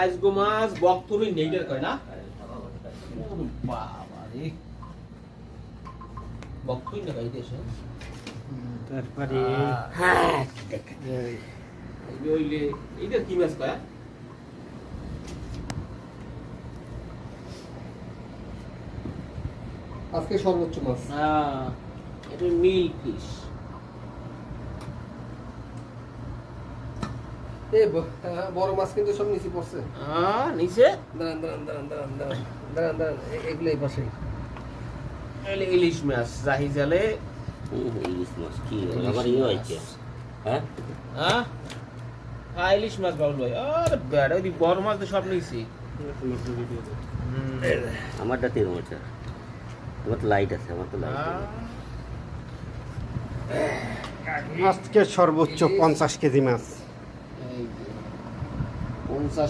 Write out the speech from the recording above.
আজগো মাছ বক্তরি নেইটার কয় না বাবা রে বক্তরি না কই দেশ তারপরে হ্যাঁ ওইলে এইটা কি মাছ কয় আজকে সর্বোচ্চ মাছ। হ্যাঁ এটা মিল ফিশ বড় মাছ কিন্তু সব নিচে পড়ছে। নিচে দাঁড়ান এগুলো এই পাশে। ইলিশ মাছ জাহি জালে ইলিশ মাছ কি আবার ইয়ে হয়েছে হ্যাঁ ইলিশ মাছ বাবুল ভাই আরে বেড়া ওই বড় মাছ তো সব নিয়েছি আমারটা 13 মাছ তোমার তো লাইট আছে আমার তো লাইট আজকে সর্বোচ্চ 50 কেজি মাছ। 50